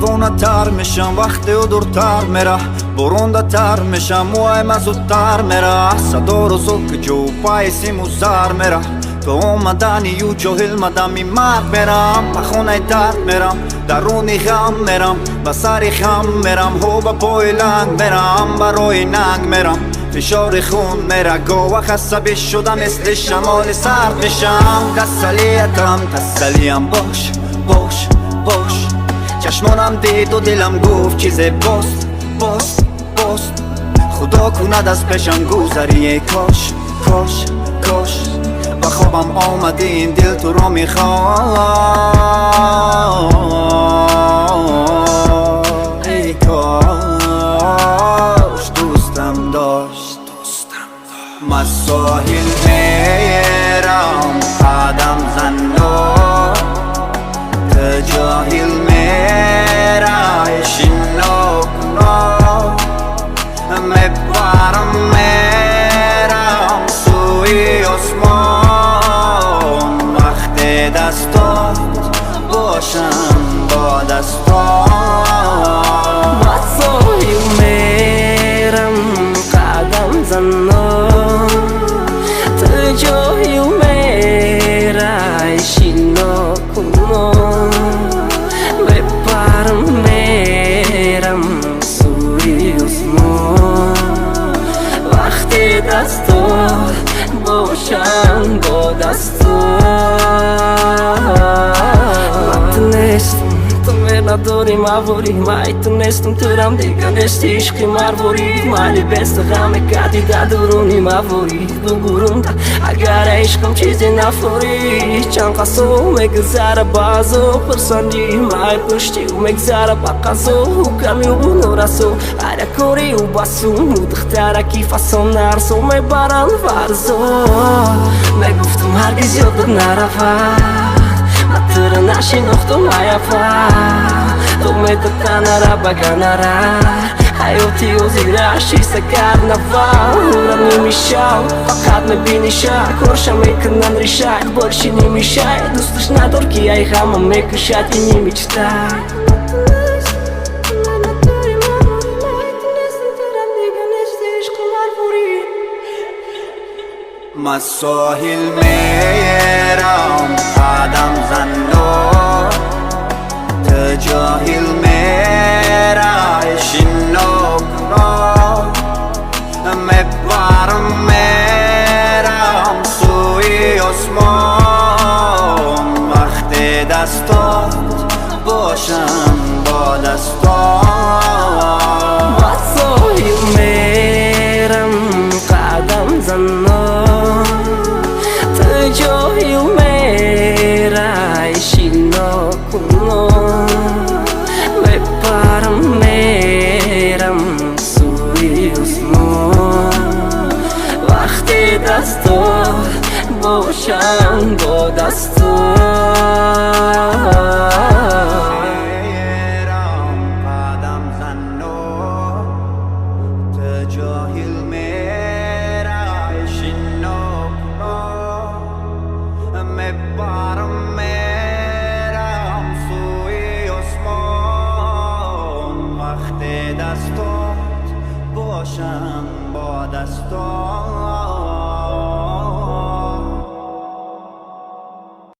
دیوانه تر میشم وقتی او دورتر میره، برونده تر میشم موهایم زودتر میره. صدا رو زوک جو پای سیم و زر میره، تو اومدنی و جاهل مدم این مرد میرم. به خونه درد میرم، درونی غم میرم، به سری خم میرم، هو به پای لنگ میرم، برای ننگ میرم، فشار خون میره. گوه خسته شدم مثل شمال سرد میشم. تسلیتم تسلیم باش باش باش، چشمانم دید و دلم گفت چیز باست باست باست. خدا کند از پیشم گذری کاش کاش کاش. به خوابم آمده این دل تو را میخواد، ای کاش دوستم داشت. من ساحل میرم قدم زنان، تو جاهل میرای شناکنا. میبرم میرم سوی آسمان، وقتی دستات باشم با دستان. من ساحل میرم قدم زنان، تو جاهل میرای شناکنا. میبرم میرم سوی آسمان، وقتی دستات باشم با دستان. تو نداری مواری، من تونستم ترم دیگه نشتی عشقی مرواری. مالی بست غم کردی در درونی مواری بگورم ده اگر عشقم چیزی نفوری. چند قصو مگذره بازو پرسندی مای پشتی و مگذره بقصو و کمی و نورسو هر کوری و بسو مدختره کی فسون نرسو میبرن فرزو. میگفتم هرگز یادت نرفت، تر نشناختم عیفا. تو میدادن را بگنره حیاتی و زیرشی سکر نفر را نمیشه، فقط میبینیشه کارشم میکنن ریشه. بارشی نمیشه دوستش ندار که ای غمم میکشد این نمیچته. من ساحل میرم قدم زنان، تو جاهل میرای شناکنا. میبرم میرم سوی آسمان، وقتی دستات باشم با دستان. من ساحل میرم قدم زنان، تو جاهل میرای شناکنا. میبرم میرم سوی آسمان، وقتی دستات باشم با دستان. قدم زنان، تو جاهل میرای شناکنا. میبرم میرم سوی آسمان، وقتی دستات باشم با دستان.